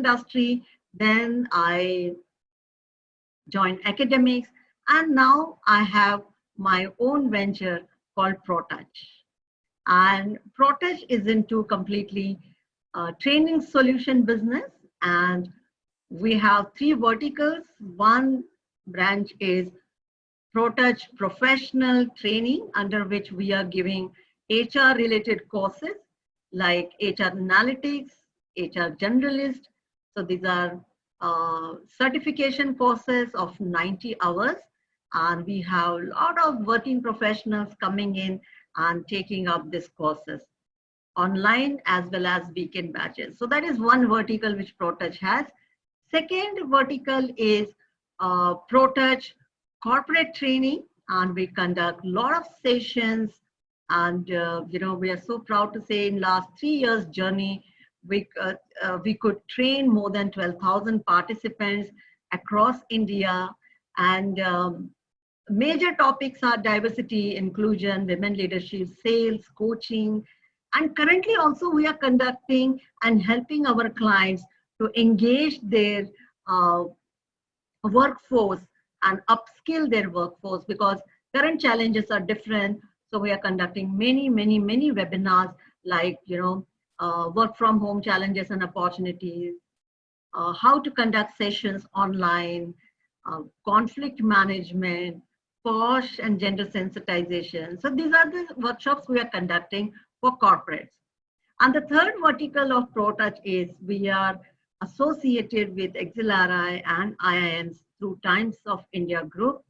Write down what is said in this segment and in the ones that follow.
industry. Then I joined academics, and now I have my own venture called Protouch. And Protouch is into completely training solution business, and we have three verticals. One branch is Protouch Professional Training, under which we are giving HR related courses like HR Analytics, HR Generalist. So these are certification courses of 90 hours. And we have a lot of working professionals coming in and taking up these courses online as well as weekend batches. So that is one vertical which Protouch has. Second vertical is Protouch Corporate Training, and we conduct a lot of sessions. And we are so proud to say in last 3 years journey, we could train more than 12,000 participants across India. And major topics are diversity, inclusion, women leadership, sales, coaching. And currently also we are conducting and helping our clients to engage their workforce and upskill their workforce, because current challenges are different. So we are conducting many webinars like, work from home challenges and opportunities, how to conduct sessions online, conflict management, POSH and gender sensitization. So these are the workshops we are conducting for corporates. And the third vertical of Protouch is we are associated with XLRI and IIMs through Times of India Group.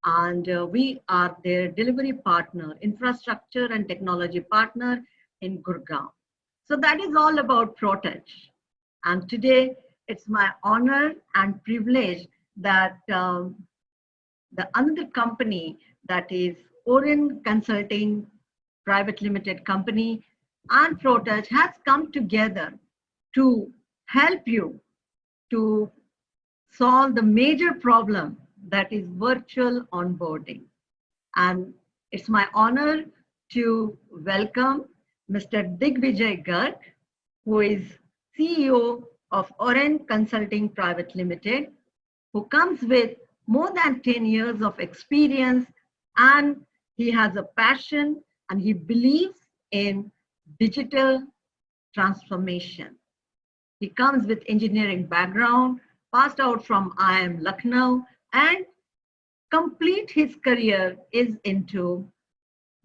And we are their delivery partner, infrastructure and technology partner in Gurugram. So that is all about Protouch. And today it's my honor and privilege that the another company, that is Oren Consulting Private Limited Company and Protouch, has come together to help you to solve the major problem, that is virtual onboarding. And it's my honor to welcome Mr. Digvijay Garg, who is CEO of Oren Consulting Private Limited, who comes with more than 10 years of experience, and he has a passion and he believes in digital transformation. He comes with engineering background, passed out from IIM Lucknow, and complete his career is into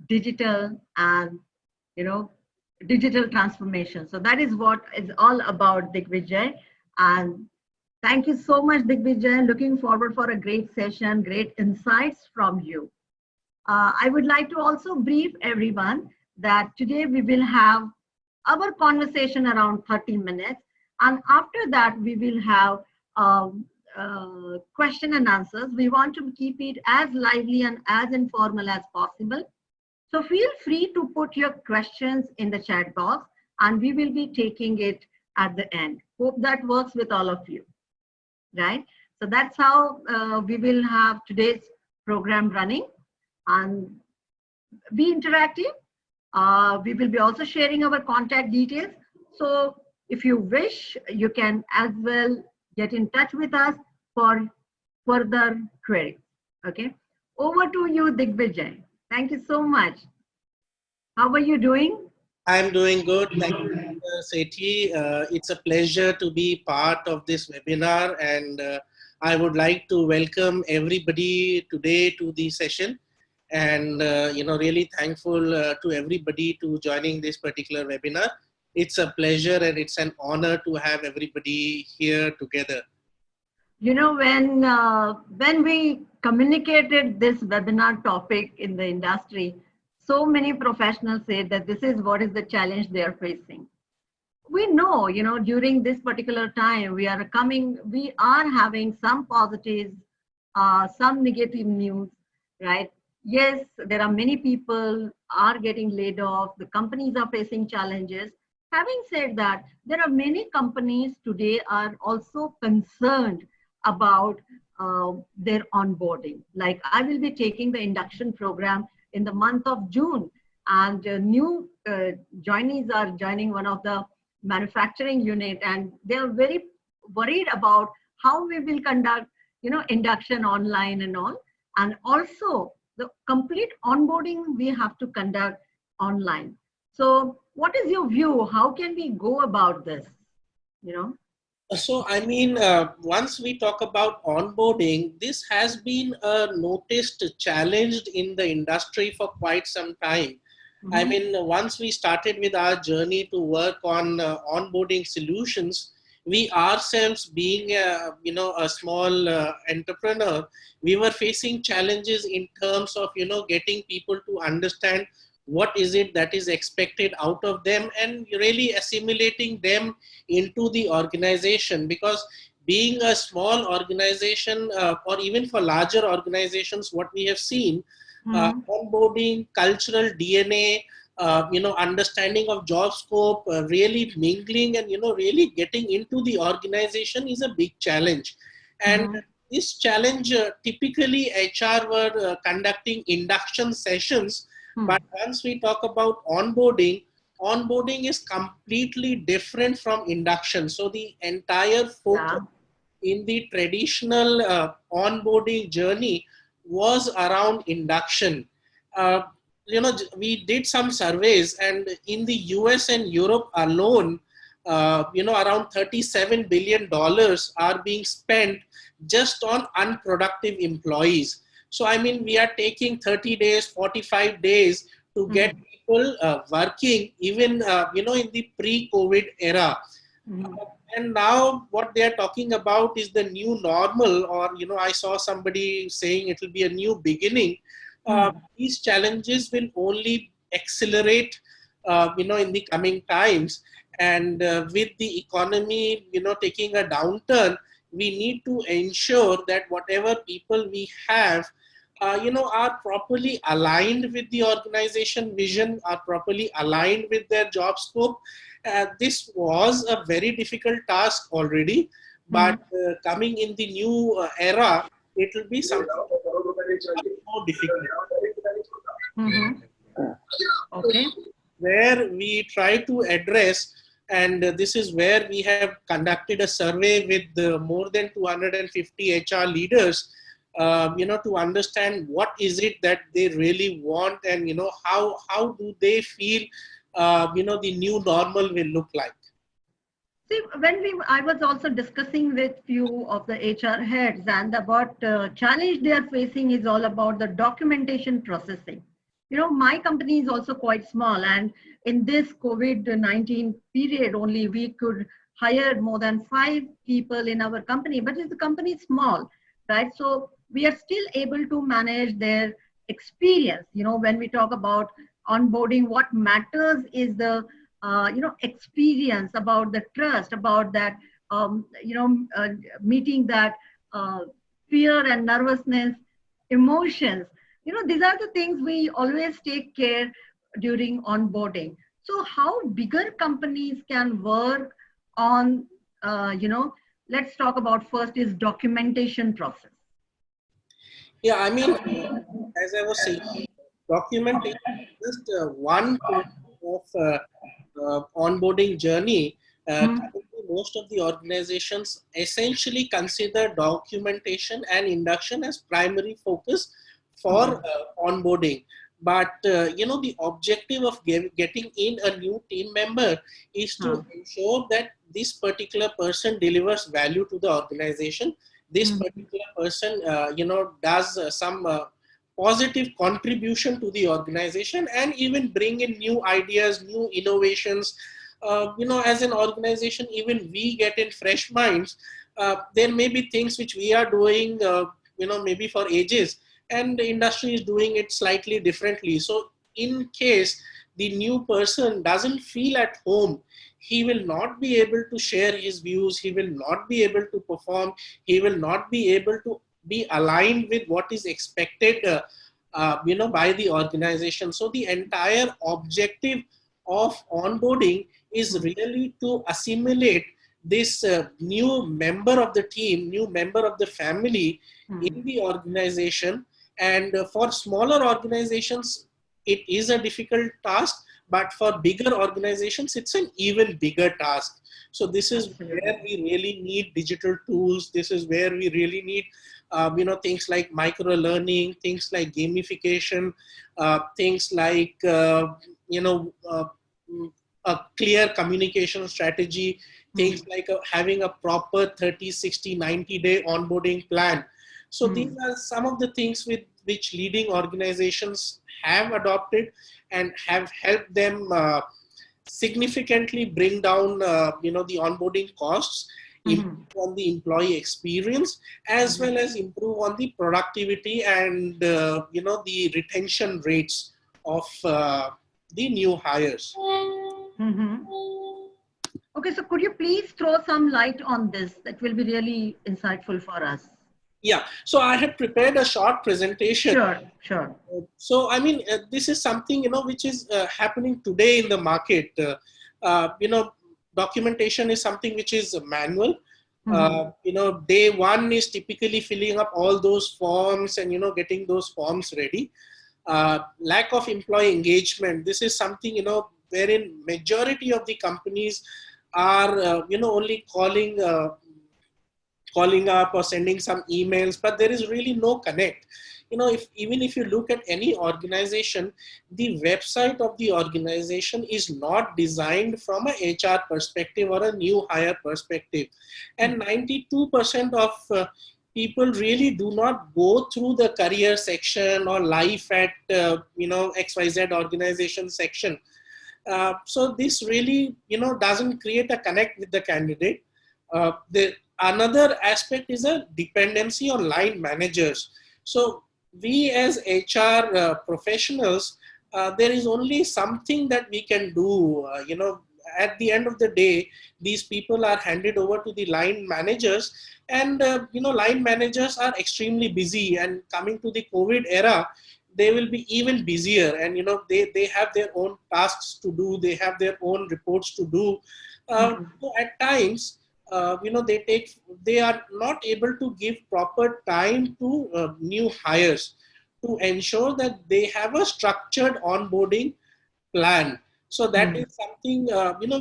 digital and digital transformation. So that is what is all about, Digvijay. And thank you so much, Digvijay. Looking forward for a great session, great insights from you. I would like to also brief everyone that today we will have our conversation around 30 minutes. And after that, we will have question and answers. We want to keep it as lively and as informal as possible. So feel free to put your questions in the chat box and we will be taking it at the end. Hope that works with all of you, right? So that's how we will have today's program running, and be interactive. We will be also sharing our contact details. So if you wish, you can as well get in touch with us for further queries. Okay, over to you, Digvijay. Thank you so much. How are you doing? I'm doing good. Thank you, Sethi. It's a pleasure to be part of this webinar, and I would like to welcome everybody today to the session. And really thankful to everybody to joining this particular webinar. It's a pleasure and it's an honor to have everybody here together. When we communicated this webinar topic in the industry, so many professionals say that this is what is the challenge they are facing. We know, during this particular time, we are having some positives, some negative news, right? Yes, there are many people are getting laid off. The companies are facing challenges. Having said that, there are many companies today are also concerned about their onboarding. Like I will be taking the induction program in the month of June, and new joinees are joining one of the manufacturing unit, and they are very worried about how we will conduct, induction online and all. And also the complete onboarding we have to conduct online. So what is your view? How can we go about this? You know? So, I mean, once we talk about onboarding, this has been a noticed challenge in the industry for quite some time. I Mhm. mean, once we started with our journey to work on onboarding solutions, we ourselves being, a small entrepreneur, we were facing challenges in terms of, getting people to understand what is it that is expected out of them and really assimilating them into the organization. Because being a small organization or even for larger organizations, what we have seen, Mhm. onboarding, cultural DNA, understanding of job scope, really mingling and, really getting into the organization is a big challenge. And Mhm. this challenge, typically HR were conducting induction sessions. But Mhm. once we talk about onboarding, onboarding is completely different from induction. So the entire focus Yeah. in the traditional onboarding journey was around induction. Uh, we did some surveys, and in the US and Europe alone, around $37 billion are being spent just on unproductive employees. So, I mean, we are taking 30 days, 45 days to get Mhm. people working, even, in the pre-COVID era. Mhm. And now what they are talking about is the new normal, or, I saw somebody saying it will be a new beginning. Mhm. These challenges will only accelerate, in the coming times. And with the economy, taking a downturn, we need to ensure that whatever people we have, are properly aligned with the organization vision, are properly aligned with their job scope. This was a very difficult task already, but Mhm. coming in the new era, it will be something much more difficult, Mhm. Okay. where we try to address, and this is where we have conducted a survey with more than 250 HR leaders, to understand what is it that they really want, and how do they feel, the new normal will look like. See, I was also discussing with few of the HR heads, and about challenge they are facing is all about the documentation processing. My company is also quite small, and in this COVID-19 period, only we could hire more than 5 people in our company. But if the company is small, right? So we are still able to manage their experience. When we talk about onboarding, what matters is the experience, about the trust, about that meeting that uh, fear and nervousness, emotions. These are the things we always take care during onboarding. So how bigger companies can work on, let's talk about first is documentation process. Yeah, I mean, as I was saying, documentation is just one portion of onboarding journey. Hmm. Currently, most of the organizations essentially consider documentation and induction as primary focus for onboarding. But the objective of getting in a new team member is to ensure that this particular person delivers value to the organization. This Hmm. particular person, does some positive contribution to the organization, and even bring in new ideas, new innovations. As an organization, even we get in fresh minds. There may be things which we are doing, maybe for ages, and the industry is doing it slightly differently. So in case the new person doesn't feel at home, he will not be able to share his views, he will not be able to perform, he will not be able to be aligned with what is expected, by the organization. So the entire objective of onboarding is Hmm. really to assimilate this new member of the team, new member of the family Hmm. in the organization. And for smaller organizations, it is a difficult task. but for bigger organizations, it's an even bigger task. So this is Absolutely. where we really need digital tools. This is where we really need, things like micro learning, things like gamification, things like, a clear communication strategy, things like having a proper 30, 60, 90-day onboarding plan. So these are some of the things with which leading organizations have adopted and have helped them significantly bring down, the onboarding costs, improve on the employee experience, as well as improve on the productivity and, the retention rates of the new hires. Okay, so could you please throw some light on this? That will be really insightful for us. Yeah, so I had prepared a short presentation. Sure, sure. So, this is something, which is happening today in the market. Documentation is something which is manual. Day one is typically filling up all those forms and, getting those forms ready. Lack of employee engagement. This is something, wherein majority of the companies are, only calling up or sending some emails, but there is really no connect. If you look at any organization, the website of the organization is not designed from a HR perspective or a new hire perspective, and 92% of people really do not go through the career section or life at XYZ organization section. So this really doesn't create a connect with the candidate. The another aspect is a dependency on line managers. So we as HR professionals, there is only something that we can do. At the end of the day, these people are handed over to the line managers, and line managers are extremely busy. And coming to the COVID era, they will be even busier, and they have their own tasks to do, they have their own reports to do. So at times, they are not able to give proper time to new hires to ensure that they have a structured onboarding plan. So that is something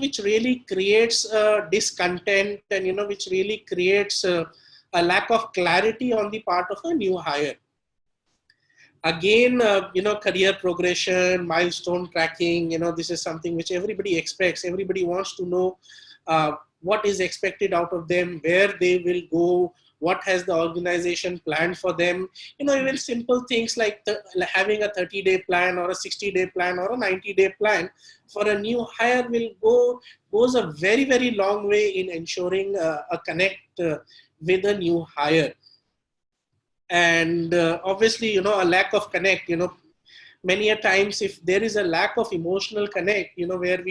which really creates discontent, and which really creates a lack of clarity on the part of a new hire. Again, career progression, milestone tracking, this is something which everybody expects. Everybody wants to know what is expected out of them, where they will go, what has the organization planned for them. Even simple things like having a 30-day plan or a 60-day plan or a 90-day plan for a new hire goes a very, very long way in ensuring a connect with a new hire. And obviously, a lack of connect, many a times, if there is a lack of emotional connect, where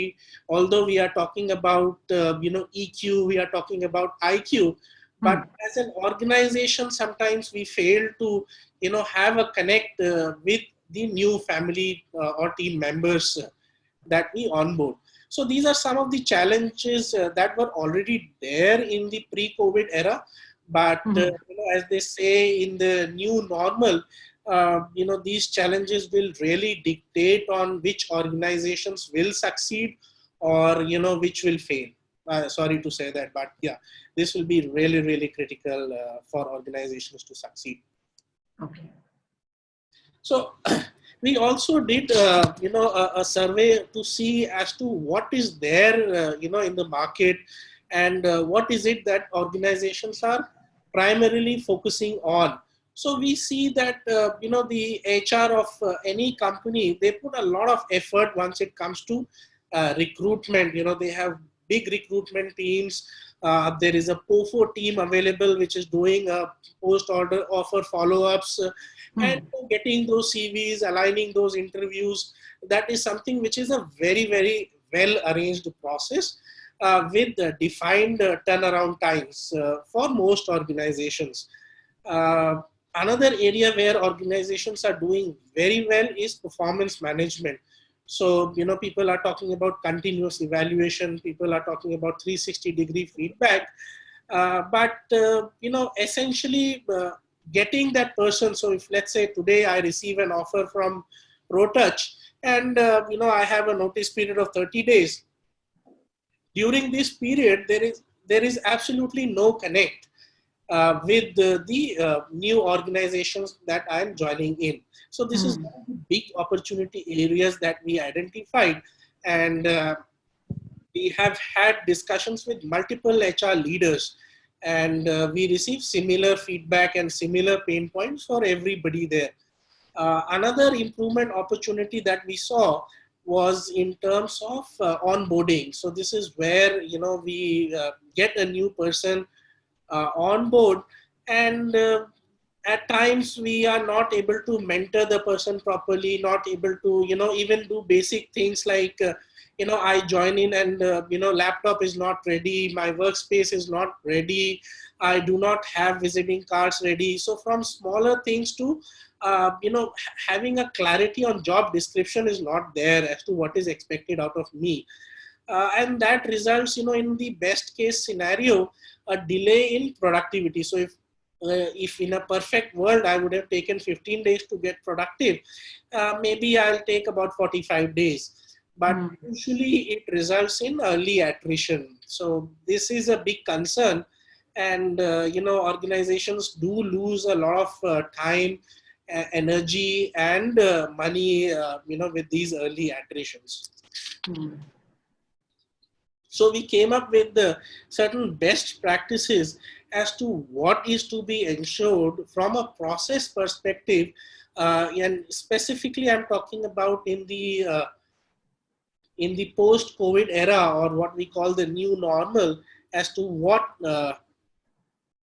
although we are talking about, EQ, we are talking about IQ, but as an organization, sometimes we fail to, have a connect with the new family or team members that we onboard. So these are some of the challenges that were already there in the pre-COVID era. But as they say, in the new normal, these challenges will really dictate on which organizations will succeed or which will fail. Sorry to say that, but yeah, this will be really, really critical for organizations to succeed. Okay. So we also did, a survey to see as to what is there, in the market, and what is it that organizations are primarily focusing on. So we see that, the HR of any company, they put a lot of effort once it comes to recruitment. They have big recruitment teams. There is a POFO team available, which is doing post-order offer follow-ups and getting those CVs, aligning those interviews. That is something which is a very, very well-arranged process with defined turnaround times for most organizations. Another area where organizations are doing very well is performance management. So, people are talking about continuous evaluation, people are talking about 360-degree feedback, but, essentially getting that person. So if, let's say, today I receive an offer from Protouch, and I have a notice period of 30 days. During this period, there is absolutely no connect with the new organizations that I am joining in. So this is one of the big opportunity areas that we identified, and we have had discussions with multiple HR leaders, and we received similar feedback and similar pain points for everybody there. Another improvement opportunity that we saw was in terms of onboarding. So this is where we get a new person on board, and at times we are not able to mentor the person properly, not able to even do basic things like I join in and laptop is not ready, my workspace is not ready, I do not have visiting cards ready. So from smaller things to having a clarity on job description is not there as to what is expected out of me. And that results in the best case scenario a delay in productivity. So if in a perfect world I would have taken 15 days to get productive, maybe I'll take about 45 days, but usually it results in early attrition. So this is a big concern, and organizations do lose a lot of time, energy, and money with these early attritions. So we came up with certain best practices as to what is to be ensured from a process perspective, and specifically I'm talking about in the post-COVID era, or what we call the new normal, as to what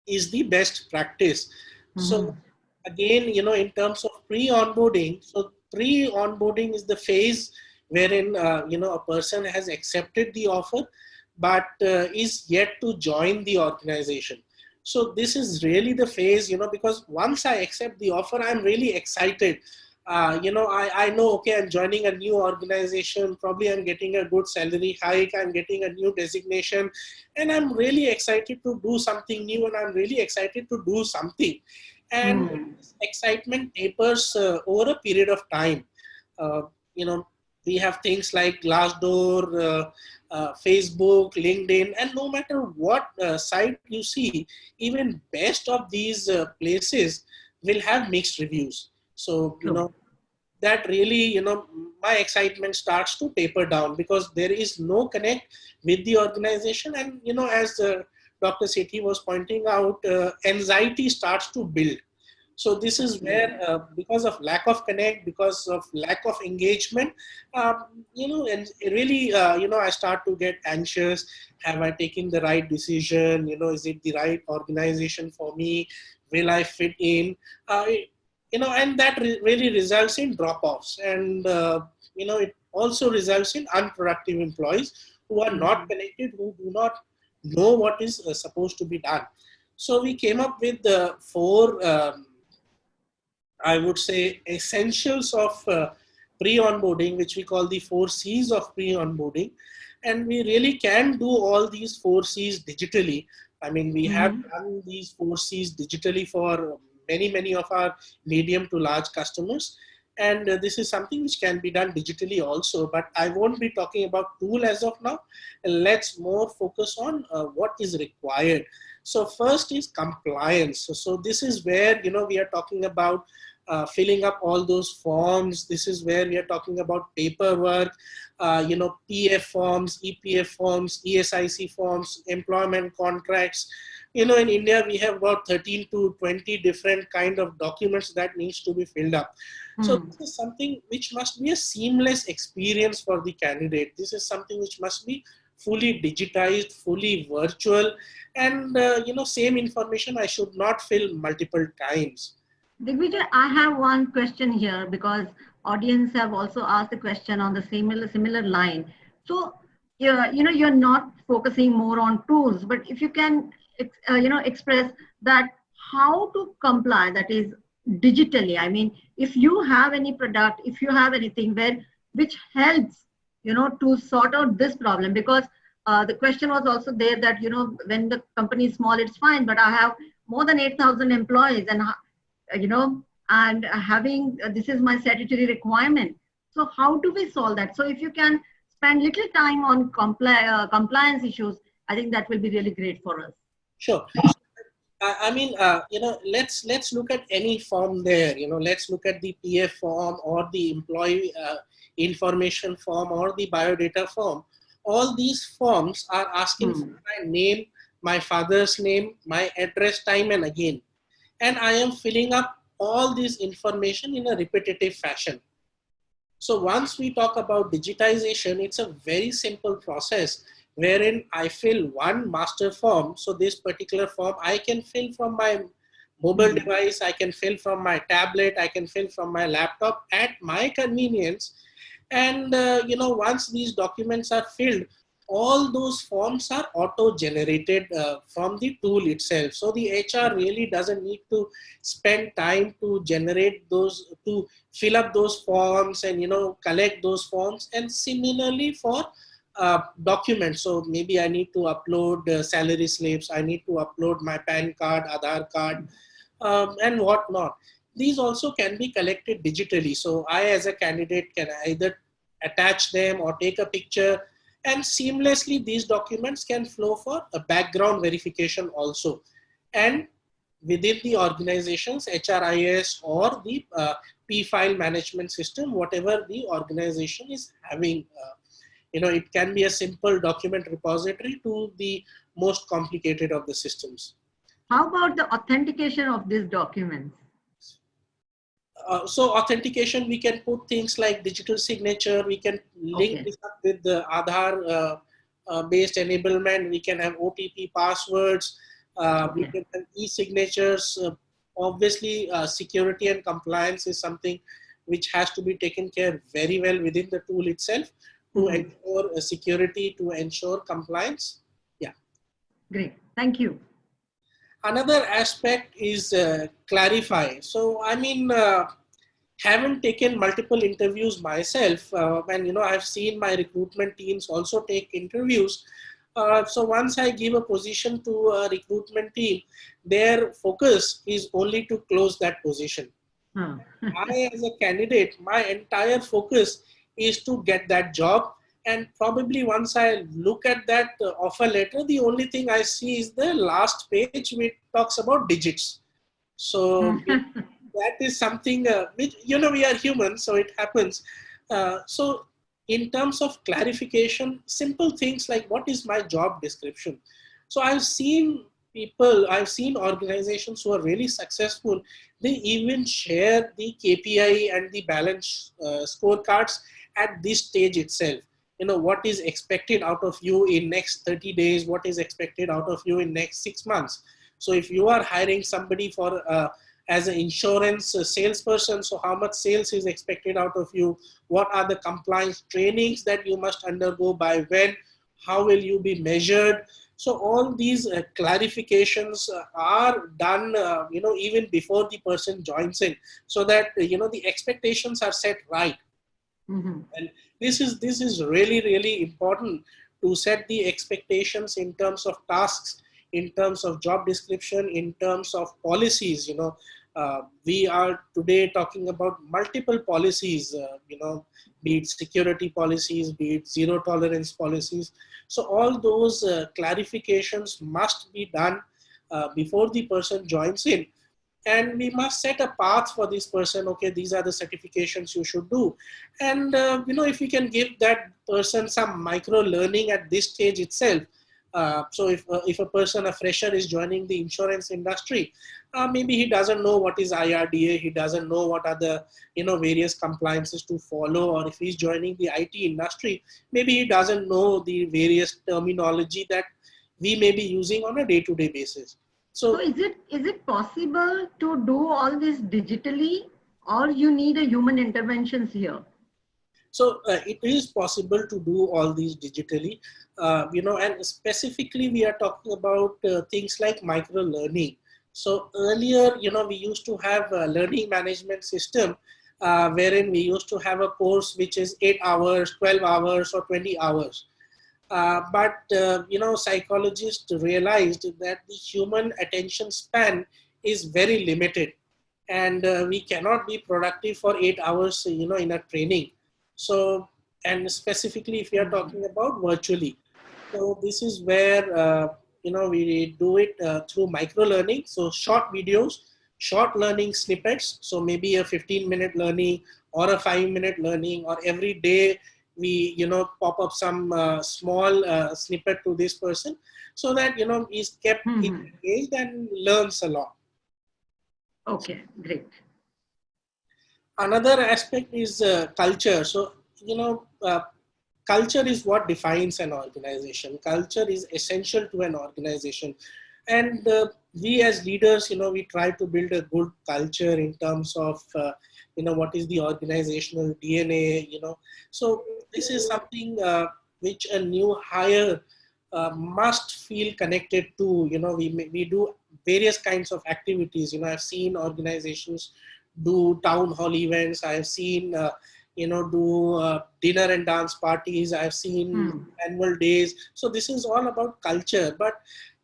is the best practice. So again, in terms of pre-onboarding, so pre-onboarding is the phase wherein a person has accepted the offer but is yet to join the organization. So this is really the phase, because once I accept the offer, I'm really excited. I know, okay, I'm joining a new organization, probably I'm getting a good salary hike, I'm getting a new designation, and I'm really excited to do something new, and I'm really excited to do something. And this excitement tapers over a period of time. Uh, you know, we have things like Glassdoor, Facebook, LinkedIn, and no matter what site you see, even best of these places will have mixed reviews. So, that really, my excitement starts to taper down because there is no connect with the organization. And, as Dr. Sethi was pointing out, anxiety starts to build. So this is where, because of lack of connect, because of lack of engagement, and really, I start to get anxious. Have I taken the right decision? Is it the right organization for me? Will I fit in? And that really results in drop-offs, and it also results in unproductive employees who are not connected, who do not know what is supposed to be done. So we came up with the four, I would say, essentials of pre-onboarding, which we call the 4 C's of pre-onboarding. And we really can do all these 4 C's digitally. I mean, we have done these 4 C's digitally for many of our medium to large customers. And this is something which can be done digitally also, but I won't be talking about tool as of now. Let's more focus on what is required. So first is compliance. So this is where, we are talking about filling up all those forms. This is where we are talking about paperwork, PF forms, EPF forms, ESIC forms, employment contracts. In India, we have about 13 to 20 different kind of documents that needs to be filled up. So this is something which must be a seamless experience for the candidate. This is something which must be fully digitized, fully virtual, and same information I should not fill multiple times. Digvijay, I have one question here because audience have also asked a question on the similar line. So, you're not focusing more on tools, but if you can, express that how to comply, that is digitally. I mean, if you have any product, if you have anything which helps, to sort out this problem, because the question was also there that, when the company is small, it's fine, but I have more than 8,000 employees, and and having this is my statutory requirement. So how do we solve that? So if you can spend little time on compliance issues, I think that will be really great for us. Sure. I mean, let's look at any form there. Let's look at the PF form or the employee information form or the biodata form. All these forms are asking for my name, my father's name, my address, time and again. And I am filling up all this information in a repetitive fashion. So once we talk about digitization, it's a very simple process wherein I fill one master form. So this particular form I can fill from my mobile device, I can fill from my tablet, I can fill from my laptop at my convenience. And once these documents are filled, all those forms are auto-generated from the tool itself. So the HR really doesn't need to spend time to generate those, to fill up those forms and collect those forms. And similarly for documents, so maybe I need to upload salary slips, I need to upload my PAN card, Aadhaar card, and whatnot. These also can be collected digitally. So I as a candidate can either attach them or take a picture, and seamlessly these documents can flow for a background verification also. And within the organization's HRIS or the P-file management system, whatever the organization is having, it can be a simple document repository to the most complicated of the systems. How about the authentication of these documents? So authentication, we can put things like digital signature, we can link this up with the Aadhaar based enablement, we can have OTP passwords, we can have e-signatures. Obviously, security and compliance is something which has to be taken care very well within the tool itself to ensure security, to ensure compliance. Yeah. Great, thank you. Another aspect is clarify. So, I mean, haven't taken multiple interviews myself, and I've seen my recruitment teams also take interviews. So once I give a position to a recruitment team, their focus is only to close that position. I, as a candidate, my entire focus is to get that job. And probably once I look at that offer letter, the only thing I see is the last page which talks about digits. So that is something which, we are human, so it happens. So in terms of clarification, simple things like what is my job description? So I've seen organizations who are really successful, they even share the KPI and the balance scorecards at this stage itself. What is expected out of you in next 30 days, what is expected out of you in next 6 months. So if you are hiring somebody for as an insurance salesperson, so how much sales is expected out of you, what are the compliance trainings that you must undergo, by when, how will you be measured. So all these clarifications are done, even before the person joins in, so that the expectations are set right. And this is really, really important to set the expectations in terms of tasks, in terms of job description, in terms of policies. We are today talking about multiple policies, be it security policies, be it zero tolerance policies. So all those clarifications must be done before the person joins in. And we must set a path for this person. Okay, these are the certifications you should do. And, if we can give that person some micro learning at this stage itself. So if a person, a fresher, is joining the insurance industry, maybe he doesn't know what is IRDA, he doesn't know what are the various compliances to follow, or if he's joining the IT industry, maybe he doesn't know the various terminology that we may be using on a day-to-day basis. So is it possible to do all this digitally, or you need a human interventions here? So it is possible to do all these digitally, and specifically we are talking about things like micro learning. So earlier, we used to have a learning management system wherein we used to have a course which is 8 hours, 12 hours, or 20 hours. But psychologists realized that the human attention span is very limited. and we cannot be productive for 8 hours, in a training. So, and specifically if we are talking about virtually. So this is where, we do it through micro learning. So short videos, short learning snippets. So maybe a 15-minute learning or a 5-minute learning, or every day we, pop up some small snippet to this person, so that, he's kept engaged and learns a lot. Okay, great. Another aspect is culture. So, culture is what defines an organization. Culture is essential to an organization. And we as leaders, we try to build a good culture in terms of, what is the organizational DNA, So this is something which a new hire must feel connected to. We do various kinds of activities. I've seen organizations do town hall events. I've seen, do dinner and dance parties. I've seen annual days. So this is all about culture. But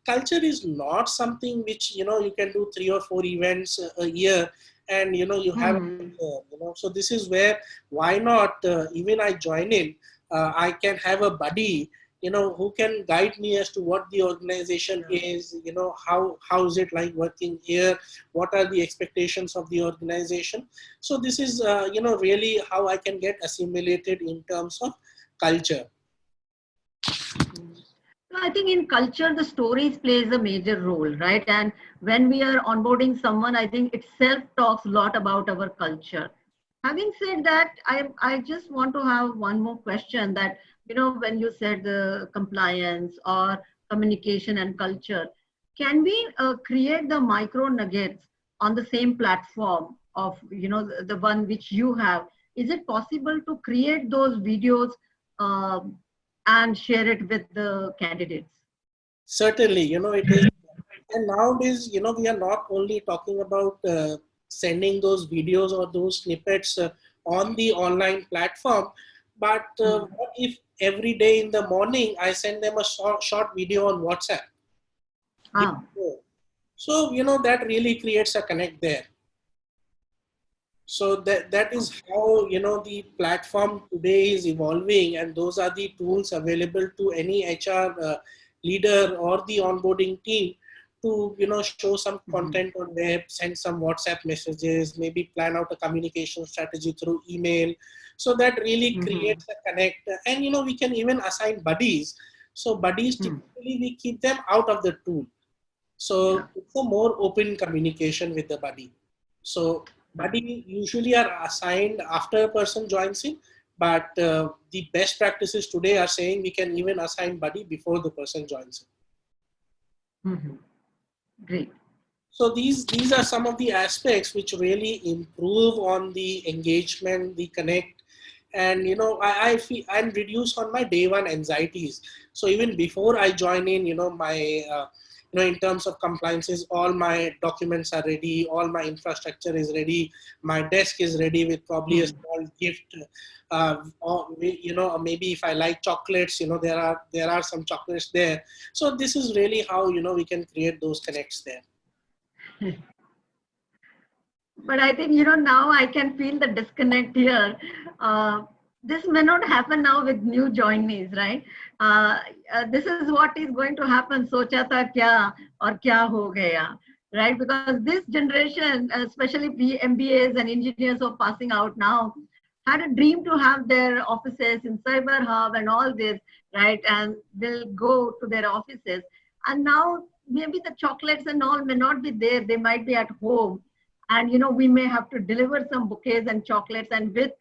culture is not something which, you can do 3 or 4 events a year and, you have, so this is where, why not, even I join in, I can have a buddy, who can guide me as to what the organization is, how is it like working here, what are the expectations of the organization. So this is, really how I can get assimilated in terms of culture. So I think in culture, the stories plays a major role, right? And when we are onboarding someone, I think itself talks a lot about our culture. Having said that, I just want to have one more question that, when you said the compliance or communication and culture, can we create the micro nuggets on the same platform of, the one which you have? Is it possible to create those videos and share it with the candidates? Certainly, it is. And nowadays, we are not only talking about sending those videos or those snippets on the online platform, but what if every day in the morning I send them a short video on WhatsApp? Ah. So, that really creates a connect there. So that is how, the platform today is evolving, and those are the tools available to any HR leader or the onboarding team to, show some content on web, send some WhatsApp messages, maybe plan out a communication strategy through email. So that really creates a connect. And, we can even assign buddies. So buddies, typically we keep them out of the tool. So it's a more open communication with the buddy. So buddy usually are assigned after a person joins in, but the best practices today are saying we can even assign buddy before the person joins in. Great. So these are some of the aspects which really improve on the engagement, the connect, and I feel I'm reduced on my day one anxieties. So even before I join in, my in terms of compliances, all my documents are ready, all my infrastructure is ready, my desk is ready with probably a small gift, or maybe if I like chocolates, there are some chocolates there. So this is really how we can create those connects there. But I think, now I can feel the disconnect here. This may not happen now with new joinees, right? This is what is going to happen. Socha tha kya aur kya ho gaya, right? Because this generation, especially MBAs and engineers who are passing out now, had a dream to have their offices in Cyber Hub and all this, right? And they'll go to their offices. And now maybe the chocolates and all may not be there. They might be at home. And, we may have to deliver some bouquets and chocolates, and with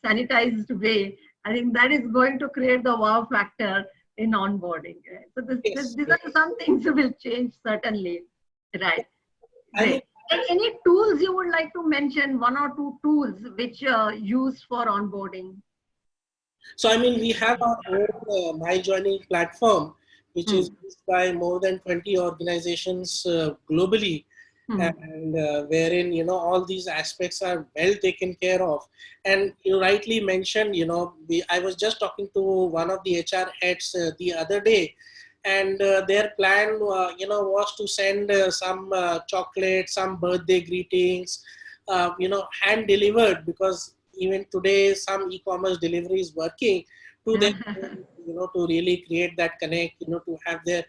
sanitized way. I think that is going to create the wow factor in onboarding. Right? So these are some things will change, certainly. Right. Great. Any tools you would like to mention, one or two tools which used for onboarding? So, we have our own My Joining platform, which is used by more than 20 organizations globally, and wherein, all these aspects are well taken care of. And you rightly mentioned, I was just talking to one of the HR heads the other day, and their plan was to send some chocolate, some birthday greetings, hand delivered, because even today some e-commerce delivery is working to them, to really create that connect, to have their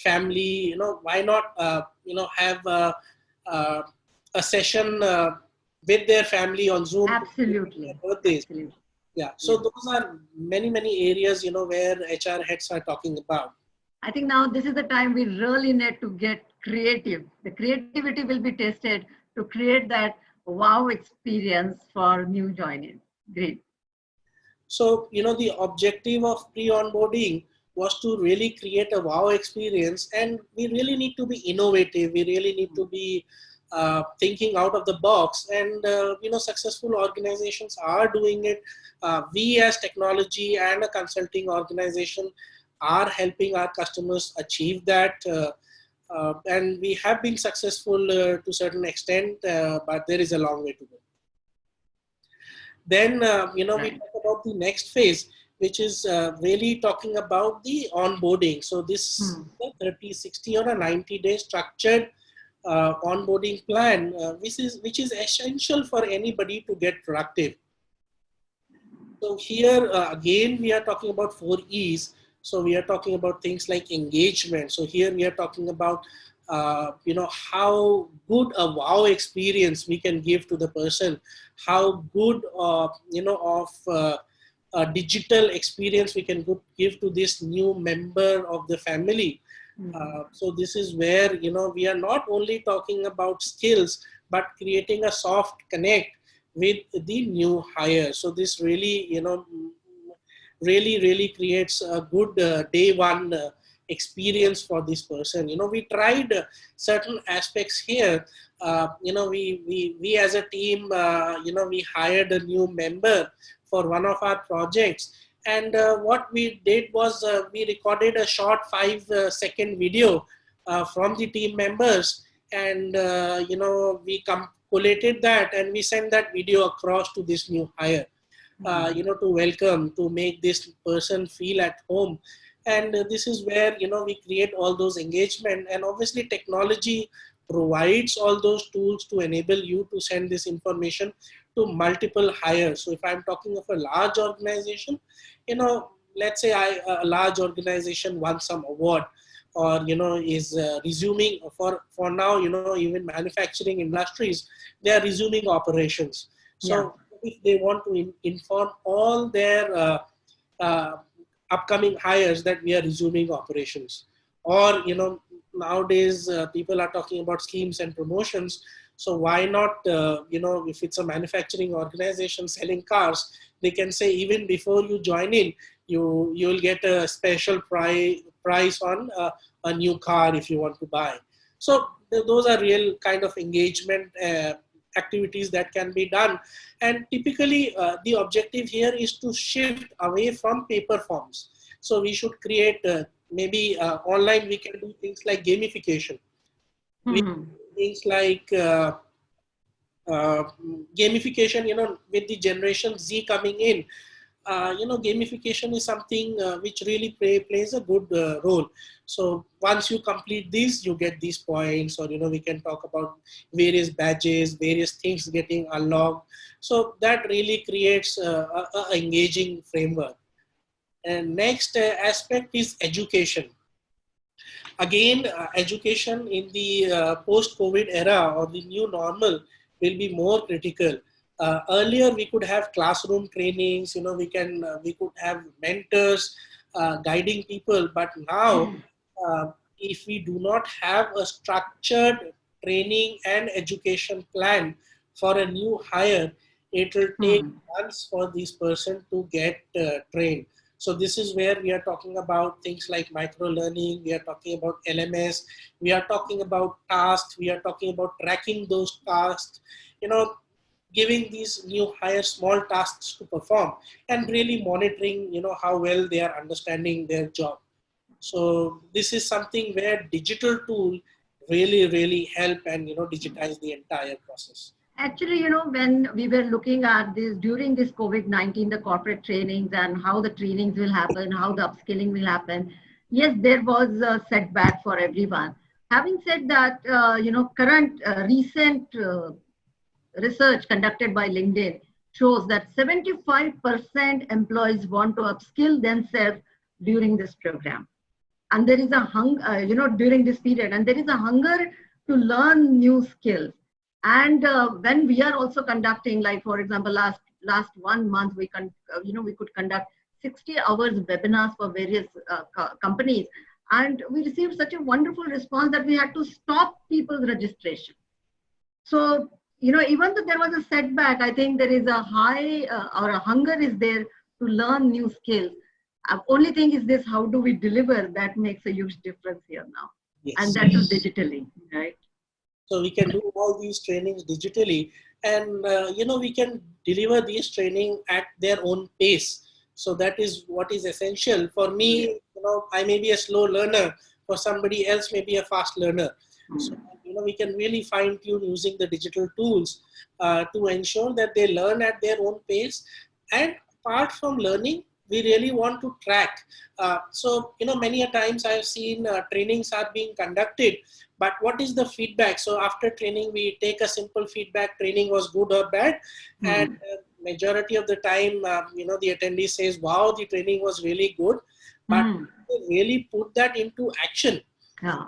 family, why not have uh, a session with their family on Zoom to celebrate Absolutely. their birthdays. Absolutely. Yeah, so Yes. those are many areas where HR heads are talking about. I think now this is the time we really need to get creative. The creativity will be tested to create that wow experience for new joinees. Great. So, the objective of pre-onboarding was to really create a wow experience, and we really need to be innovative. We really need to be thinking out of the box, and successful organizations are doing it. We as technology and a consulting organization are helping our customers achieve that. And we have been successful to a certain extent, but there is a long way to go. Then, we Right. talk about the next phase, which is really talking about the onboarding. So this Hmm. 30, 60 or a 90-day structured onboarding plan, which is essential for anybody to get productive. So here again, we are talking about 4 E's. So we are talking about things like engagement. So here we are talking about how good a wow experience we can give to the person, how good of a digital experience we can give to this new member of the family. Hmm. So this is where we are not only talking about skills but creating a soft connect with the new hire. So this really really creates a good day one experience for this person. We tried certain aspects here. We as a team, we hired a new member for one of our projects, and what we did was we recorded a short 5-second video from the team members, and we collated that and we sent that video across to this new hire, Hmm. to welcome, to make this person feel at home. And this is where we create all those engagement, and obviously technology provides all those tools to enable you to send this information to multiple hires. So if I'm talking of a large organization, let's say a large organization won some award, or is resuming for now, even manufacturing industries, they are resuming operations. Yeah. So if they want to inform all their uh, upcoming hires that we are resuming operations, or nowadays people are talking about schemes and promotions. So why not if it's a manufacturing organization selling cars, they can say even before you join in, you'll get a special price on a new car if you want to buy. So those are real kind of engagement activities that can be done. And typically the objective here is to shift away from paper forms. So we should create maybe online we can do things like gamification. We can Hmm. do things like uh, gamification, with the generation Z coming in, gamification is something which really plays a good role. So once you complete this, you get these points, or we can talk about various badges, various things getting unlocked. So that really creates a engaging framework. And next aspect is education. Again, education in the post-COVID era or the new normal will be more critical. Earlier, we could have classroom trainings. We could have mentors guiding people. But now, if we do not have a structured training and education plan for a new hire, it will take Hmm. months for this person to get trained. So this is where we are talking about things like micro learning, we are talking about LMS, we are talking about tasks, we are talking about tracking those tasks, giving these new hires small tasks to perform, and really monitoring, how well they are understanding their job. So this is something where digital tool really help and digitize the entire process. Actually, when we were looking at this during this COVID-19, the corporate trainings and how the trainings will happen, how the upskilling will happen, Yes, there was a setback for everyone. Having said that, current recent research conducted by LinkedIn shows that 75% employees want to upskill themselves during this program. And there is a hunger, during this period, and there is a hunger to learn new skills. And when we are also conducting, like for example, last 1 month, we could conduct 60 hours webinars for various companies, and we received such a wonderful response that we had to stop people's registration. So, even though there was a setback, I think there is a high or a hunger is there to learn new skills. Only thing is this: how do we deliver? That makes a huge difference here now, and Yes. that too digitally, right? So we can do all these trainings digitally, and we can deliver these training at their own pace. So that is what is essential for me. I may be a slow learner, for somebody else may be a fast learner. So we can really fine tune using the digital tools to ensure that they learn at their own pace. And apart from learning, we really want to track. So many a times I have seen trainings are being conducted, but what is the feedback? So after training, we take a simple feedback: training was good or bad, and majority of the time, the attendee says, "Wow, the training was really good," but they really put that into action. Yeah,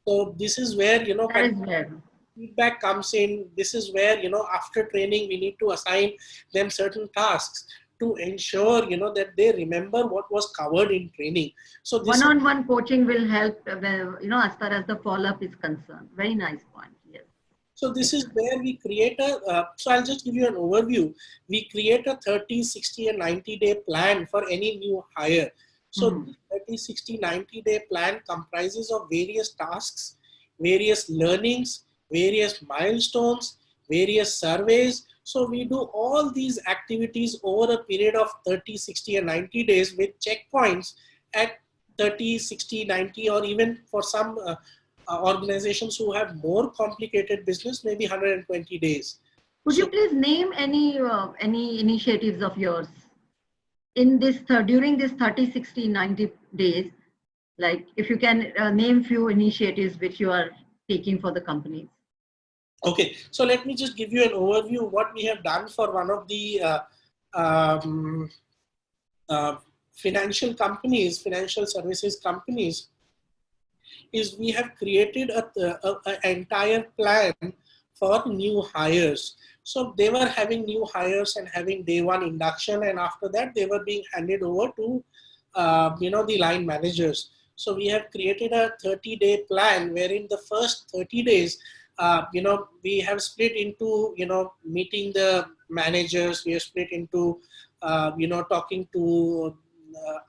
So this is where that is where. feedback comes in. This is where after training, we need to assign them certain tasks to ensure that they remember what was covered in training. So this One-on-one coaching will help, as far as the follow-up is concerned. Very nice point. Yes. So this is where we create so I'll just give you an overview. We create a 30, 60 and 90-day plan for any new hire. So 30, 60, 90-day plan comprises of various tasks, various learnings, various milestones, various surveys. So we do all these activities over a period of 30, 60 and 90 days with checkpoints at 30, 60, 90, or even for some organizations who have more complicated business, maybe 120 days. Could you So, please name any initiatives of yours in this during this 30, 60, 90 days? Like if you can name few initiatives which you are taking for the companies. okay, so let me just give you an overview of what we have done for one of the um, uh, financial services companies. Is we have created a entire plan for new hires. So they were having new hires and having day one induction, and after that they were being handed over to the line managers. So we have created a 30-day plan wherein the first 30 days, we have split into meeting the managers. We have split into talking to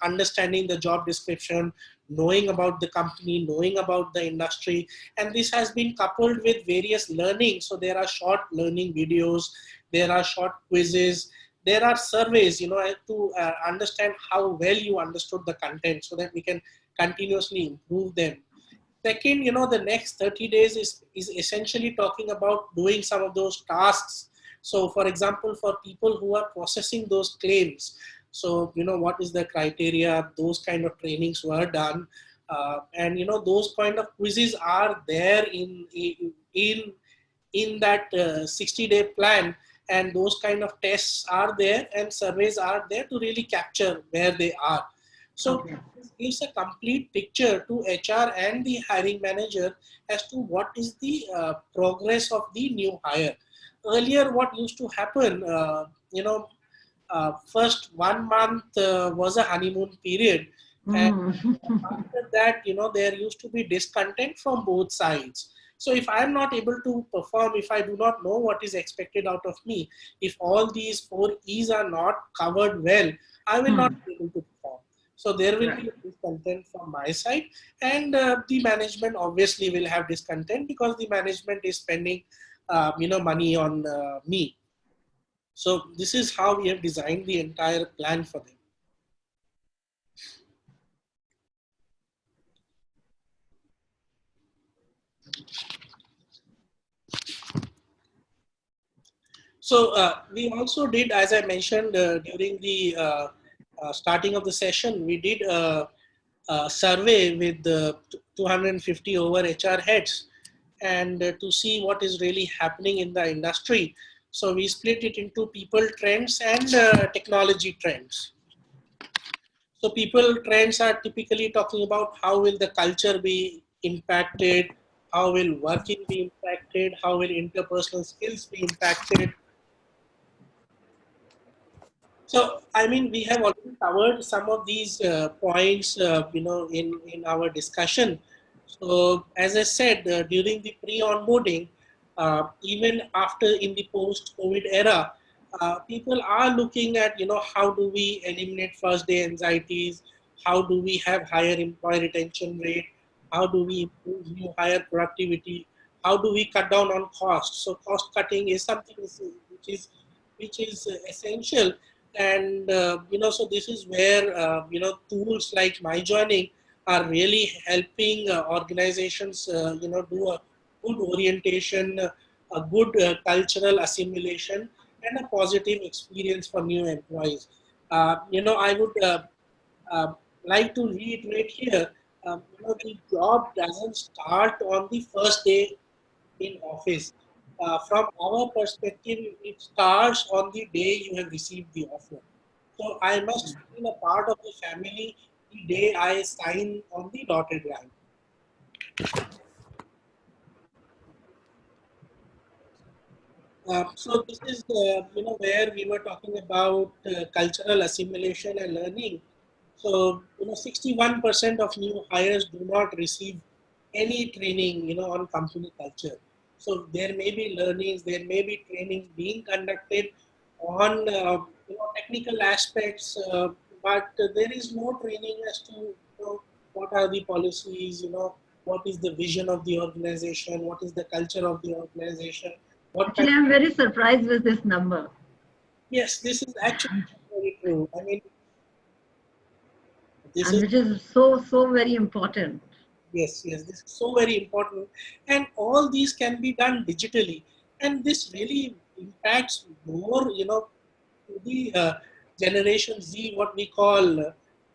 understanding the job description, knowing about the company, knowing about the industry. And this has been coupled with various learning. So there are short learning videos, there are short quizzes, there are surveys, to understand how well you understood the content so that we can continuously improve them. Second, the next 30 days is essentially talking about doing some of those tasks. So for example, for people who are processing those claims, so what is the criteria, those kind of trainings were done. And those kind of quizzes are there in that 60-day plan, and those kind of tests are there and surveys are there to really capture where they are. So Okay. this gives a complete picture to HR and the hiring manager as to what is the progress of the new hire. Earlier, what used to happen, first 1 month was a honeymoon period, and after that, there used to be discontent from both sides. So if I'm not able to perform, if I do not know what is expected out of me, if all these 4 E's are not covered well, I will not be able to perform. So there will Right. be discontent from my side, and the management obviously will have discontent because the management is spending, money on me. So this is how we have designed the entire plan for them. So we also did, as I mentioned during the starting of the session, we did survey with 250 over HR heads and to see what is really happening in the industry. So we split it into people trends and technology trends. So people trends are typically talking about how will the culture be impacted, how will working be impacted, how will interpersonal skills be impacted. So, I mean, we have already covered some of these points, in our discussion. So, as I said, during the pre-onboarding, even after in the post-COVID era, people are looking at, how do we eliminate first-day anxieties? How do we have higher employee retention rate? How do we improve new higher productivity? How do we cut down on costs? So, cost cutting is something which is essential, and so this is where tools like my joining are really helping organizations do a good orientation, a good cultural assimilation, and a positive experience for new employees. I would uh, like to reiterate here, the job doesn't start on the first day in office. From our perspective, it starts on the day you have received the offer. So I must feel a part of the family the day I sign on the dotted line. So this is where we were talking about cultural assimilation and learning. So 61% of new hires do not receive any training on company culture. So there may be learnings, there may be trainings being conducted on technical aspects, but there is no training as to what are the policies, what is the vision of the organization, what is the culture of the organization, what kind. Actually, I'm very surprised with this number. Yes, this is actually very true. I mean, this And is, which is so very important. yes, this is so very important. And all these can be done digitally. And this really impacts more, to the Generation Z, what we call,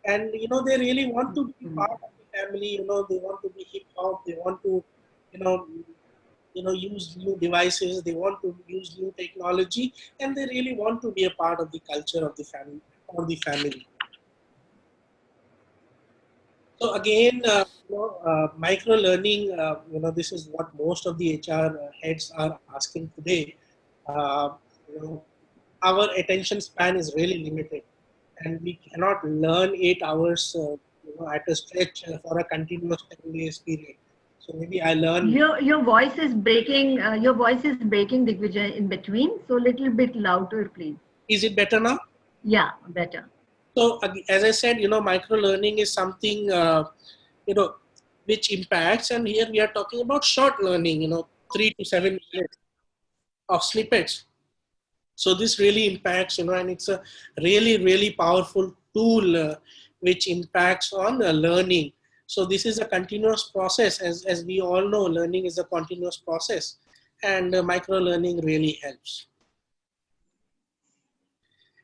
and, they really want to be part of the family, they want to be hip hop, they want to, you know, use new devices, they want to use new technology, and they really want to be a part of the culture of the family or the family. So again, micro learning, this is what most of the HR heads are asking today. Uh, you know, our attention span is really limited, and we cannot learn 8 hours, at a stretch for a continuous 10 days period. So maybe I learn. Your voice is breaking. Your voice is breaking, Digvijay, in between. So little bit louder, please. Is it better now? Yeah, better. So as I said, micro learning is something you know which impacts, and here we are talking about short learning. 3 to 7 minutes of snippets. So this really impacts, and it's a really powerful tool which impacts on learning. So this is a continuous process, as we all know, learning is a continuous process, and micro learning really helps.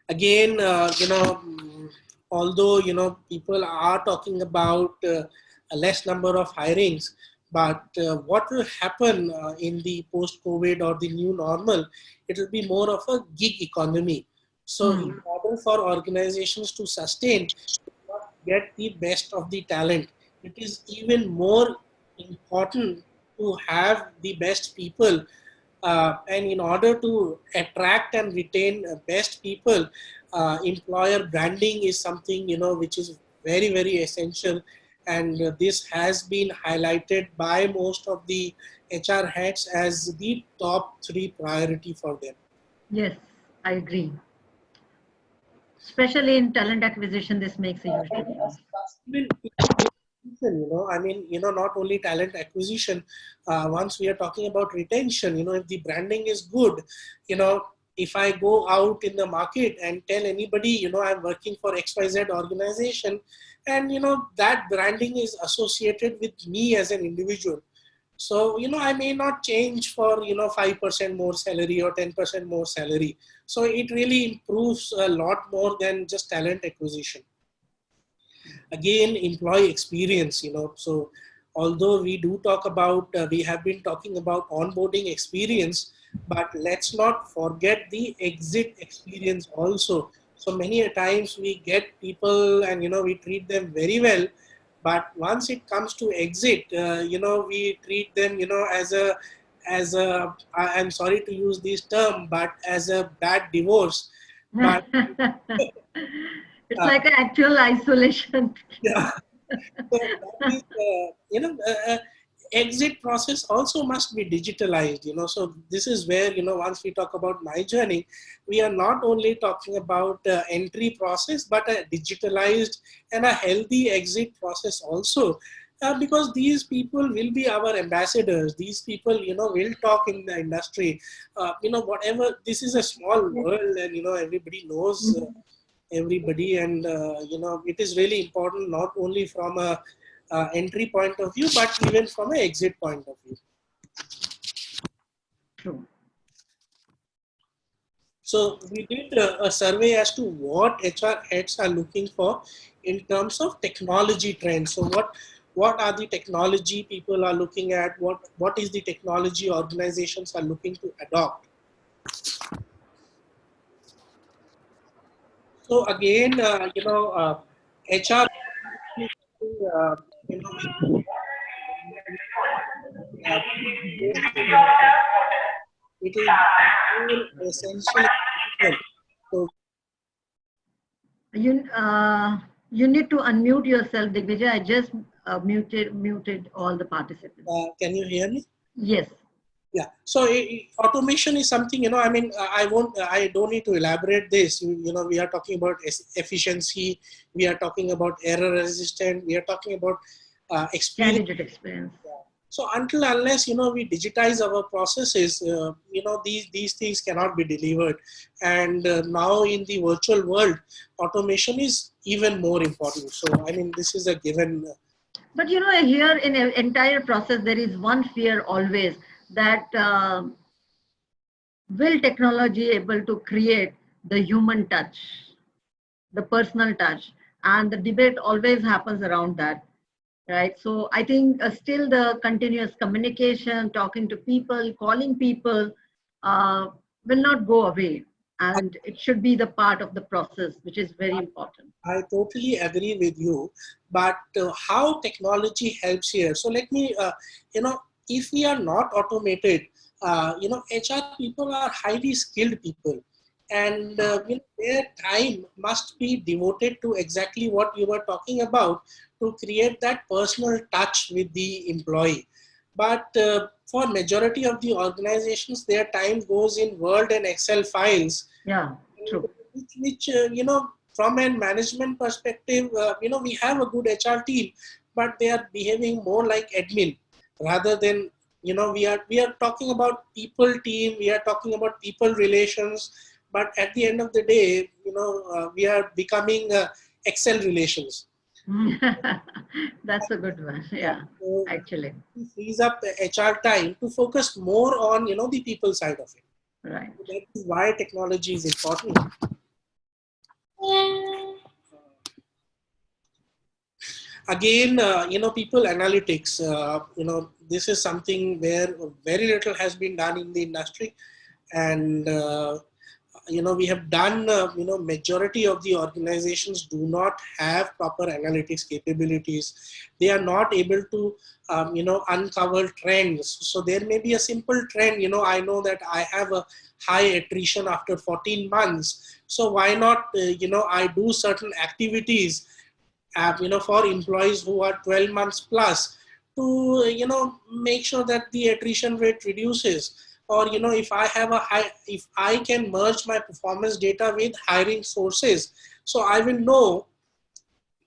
Again, although people are talking about a less number of hirings, but what will happen in the post-COVID or the new normal, it will be more of a gig economy. So in Hmm. order for organizations to sustain, get the best of the talent, it is even more important to have the best people, and in order to attract and retain best people, employer branding is something which is very essential, and this has been highlighted by most of the HR heads as the top 3 priority for them. Yes, I agree. Especially in talent acquisition, this makes a huge And difference. I mean, not only talent acquisition, once we are talking about retention, if the branding is good, you know, if I go out in the market and tell anybody, I'm working for XYZ organization, and, that branding is associated with me as an individual. So, I may not change for, 5% more salary or 10% more salary. So it really improves a lot more than just talent acquisition. Again, employee experience, so although we do talk about, we have been talking about onboarding experience, but let's not forget the exit experience also. So many a times we get people and, we treat them very well, but once it comes to exit, we treat them, I'm sorry to use this term, but as a bad divorce. But It's uh, like an actual isolation. yeah. So that is, exit process also must be digitalized, So this is where, once we talk about my journey, we are not only talking about entry process, but a digitalized and a healthy exit process also. Because these people will be our ambassadors. These people, will talk in the industry. Whatever, this is a small world and, everybody knows everybody, and it is really important not only from a entry point of view, but even from an exit point of view. True. So we did a survey as to what HR heads are looking for in terms of technology trends. So what are the technology people are looking at? What is the technology organizations are looking to adopt? So again, HR, uh, which uh, it is more essential. So You you need to unmute yourself, Digvijay. I just muted all the participants. can you hear me? Yes. Yeah. So automation is something, I mean, I don't need to elaborate this. We are talking about efficiency. We are talking about error resistant. We are talking about experience. Candidate experience. So until unless, we digitize our processes, these things cannot be delivered. And now in the virtual world, automation is even more important. So I mean, this is a given. But here in an entire process, there is one fear always that will technology able to create the human touch, the personal touch, and the debate always happens around that, right? So I think still the continuous communication, talking to people, calling people, uh, will not go away, and it should be the part of the process, which is very important. I totally agree with you, but how technology helps here? So let me, if we are not automated, HR people are highly skilled people, and their time must be devoted to exactly what you were talking about, to create that personal touch with the employee. But for majority of the organizations, their time goes in Word and Excel files, Yeah, and true. which from a management perspective, we have a good HR team, but they are behaving more like admin rather than, we are talking about people team, we are talking about people relations, but at the end of the day, we are becoming Excel relations. That's a good one. Yeah. Yeah, So actually. it frees up HR time to focus more on, the people side of it. Right. So that is why technology is important. Again, people analytics, this is something where very little has been done in the industry. And we have done, majority of the organizations do not have proper analytics capabilities. They are not able to uncover trends. So there may be a simple trend, I know that I have a high attrition after 14 months, so why not, I do certain activities, for employees who are 12 months plus, to make sure that the attrition rate reduces. Or if I have a high, if I can merge my performance data with hiring sources, so I will know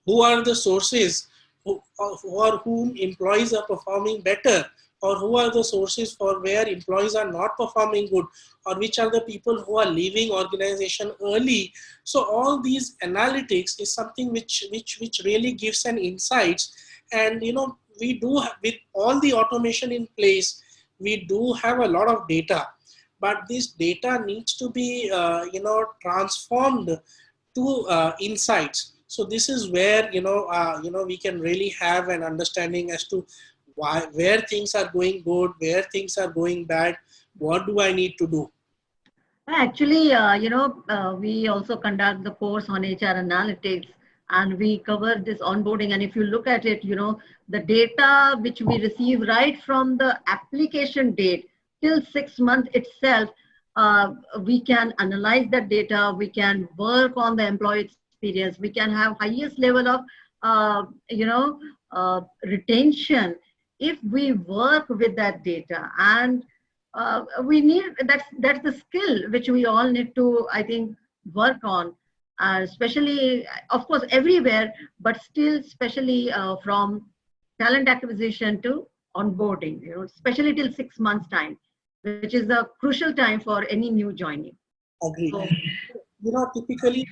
who are the sources for whom employees are performing better, or who are the sources for where employees are not performing good, or which are the people who are leaving organization early. So all these analytics is something which really gives an insights. And we do with all the automation in place, we do have a lot of data, but this data needs to be transformed to insights. So this is where, we can really have an understanding as to where things are going good, where things are going bad, what do I need to do. Actually, we also conduct the course on HR analytics, and we cover this onboarding. And if you look at it, the data which we receive right from the application date till 6 months itself, we can analyze that data. We can work on the employee experience. We can have highest level of, retention if we work with that data. And we need that's the skill which we all need to, I think, work on, especially of course everywhere, but still especially from talent acquisition to onboarding, especially till 6 months time, which is the crucial time for any new joining. Agreed. So, Typically,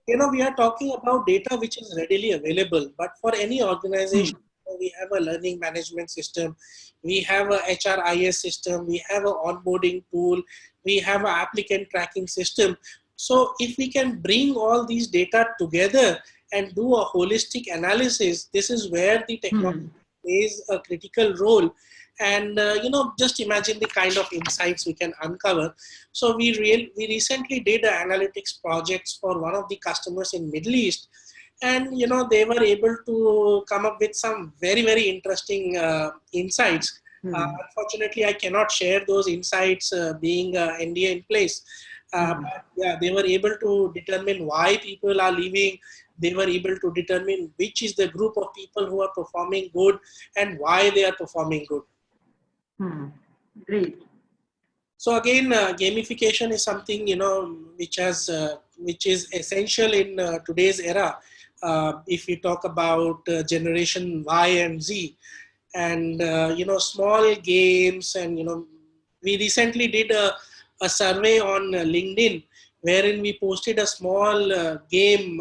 we are talking about data which is readily available, but for any organization, we have a learning management system, we have a HRIS system, we have an onboarding tool, we have an applicant tracking system. So if we can bring all these data together and do a holistic analysis, this is where the technology plays a critical role. And just imagine the kind of insights we can uncover. So we recently did analytics projects for one of the customers in Middle East, and they were able to come up with some very, very interesting insights. Unfortunately, I cannot share those insights being NDA in place. But yeah, they were able to determine why people are leaving. They were able to determine which is the group of people who are performing good and why they are performing good. Great. So again, gamification is something which is essential in today's era. If we talk about generation Y and Z, and small games, and we recently did a survey on LinkedIn, wherein we posted a small game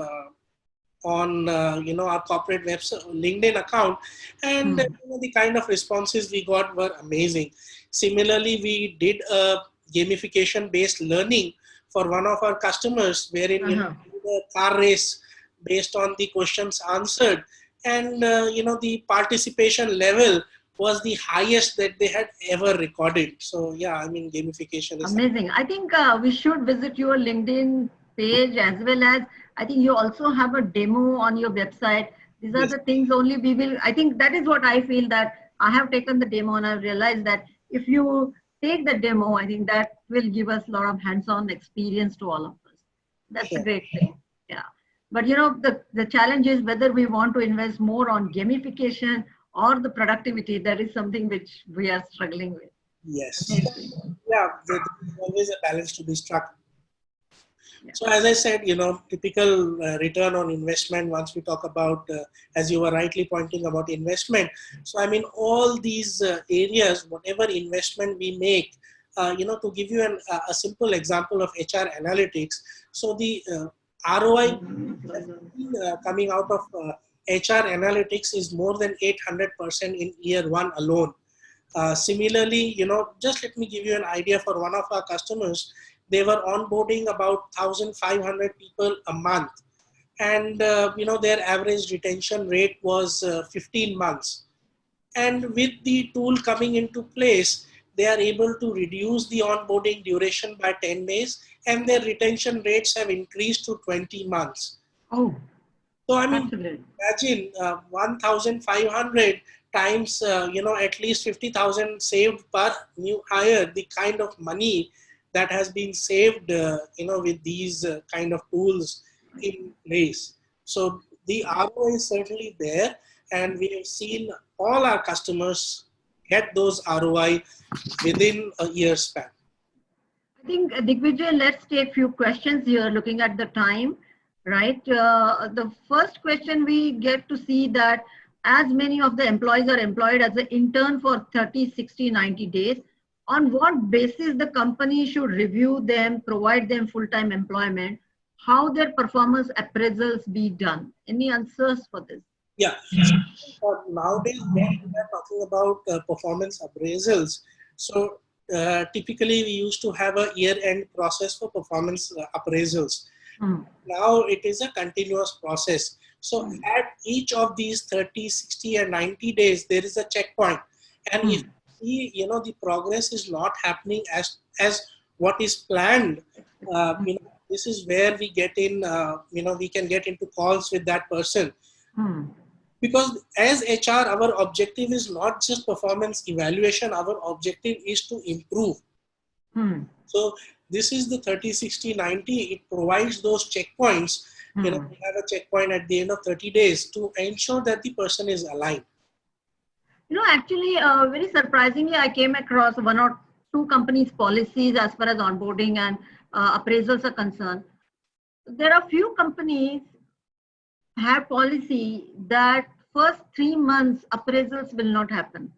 on our corporate website LinkedIn account, and the kind of responses we got were amazing. Similarly, we did a gamification based learning for one of our customers, wherein we did a car race based on the questions answered, and the participation level was the highest that they had ever recorded. So yeah, I mean, gamification is Amazing. I think we should visit your LinkedIn page, as well as I think you also have a demo on your website. These are yes. the things only we will, I think that is what I feel, that I have taken the demo and I realized that if you take the demo, I think that will give us a lot of hands-on experience to all of us. That's a Sure. great thing. Yeah. But the challenge is whether we want to invest more on gamification or the productivity. That is something which we are struggling with. Yes. Amazing. Yeah, there's always a balance to be struck. So as I said, typical return on investment, once we talk about, as you were rightly pointing about investment. So I mean, all these areas, whatever investment we make, to give you a simple example of HR analytics. So the ROI coming out of HR analytics is more than 800% in year one alone. Similarly, just let me give you an idea. For one of our customers, they were onboarding about 1,500 people a month, and their average retention rate was 15 months. And with the tool coming into place, they are able to reduce the onboarding duration by 10 days, and their retention rates have increased to 20 months. Oh, So I mean, absolutely. imagine 1,500 times, at least 50,000 saved per new hire. The kind of money that has been saved, with these kind of tools in place. So the ROI is certainly there, and we have seen all our customers get those ROI within a year span. I think, Digvijay, let's take few questions here, looking at the time, right? The first question we get to see that as many of the employees are employed as an intern for 30, 60, 90 days, on what basis the company should review them, provide them full-time employment, how their performance appraisals be done? Any answers for this? Yeah. So nowadays, when we are talking about performance appraisals, so typically we used to have a year-end process for performance appraisals. Hmm. Now it is a continuous process. So Hmm. at each of these 30, 60 and 90 days, there is a checkpoint. And if Hmm. you see, the progress is not happening as what is planned, this is where we get in, we can get into calls with that person. Hmm. Because as HR, our objective is not just performance evaluation, our objective is to improve. Hmm. So this is the 30, 60, 90. It provides those checkpoints. Hmm. We have a checkpoint at the end of 30 days to ensure that the person is aligned. Actually, very surprisingly, I came across one or two companies' policies as far as onboarding and appraisals are concerned. There are few companies have policy that first 3 months appraisals will not happen.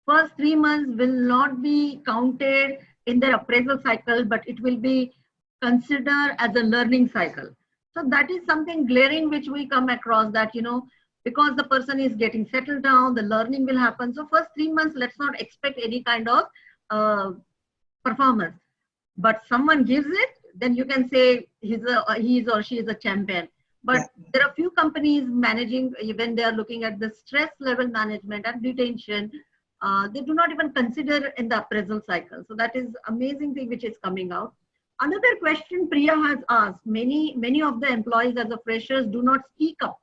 First 3 months will not be counted in their appraisal cycle, but it will be considered as a learning cycle. So that is something glaring which we come across that, because the person is getting settled down, the learning will happen. So first 3 months, let's not expect any kind of uh, performance. But someone gives it, then you can say he's or she is a champion. Yeah. But there are few companies managing, when they are looking at the stress level management and retention, they do not even consider in the appraisal cycle. So that is amazing thing which is coming out. Another question Priya has asked, many of the employees as a freshers do not speak up.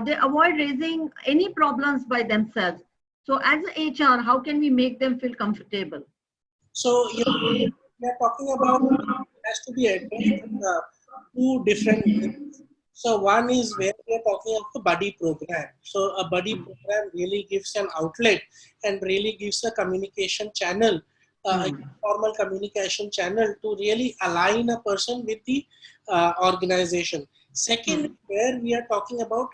They avoid raising any problems by themselves. So as a HR, how can we make them feel comfortable? So we are talking about has to be addressed in two different ways. So one is where we are talking about the buddy program. So a buddy program really gives an outlet and really gives a communication channel, a Hmm. formal communication channel to really align a person with the organization. Second, Hmm. where we are talking about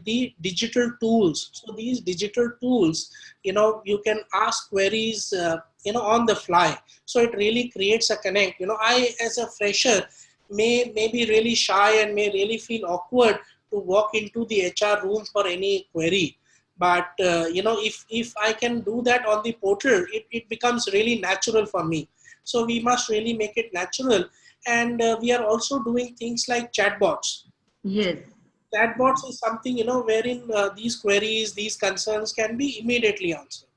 the digital tools. So these digital tools, you can ask queries, on the fly. So it really creates a connect. I as a fresher may be really shy and may really feel awkward to walk into the HR room for any query. But if I can do that on the portal, it becomes really natural for me. So we must really make it natural. And we are also doing things like chatbots. Yes. Chatbots is something, wherein these queries, these concerns can be immediately answered.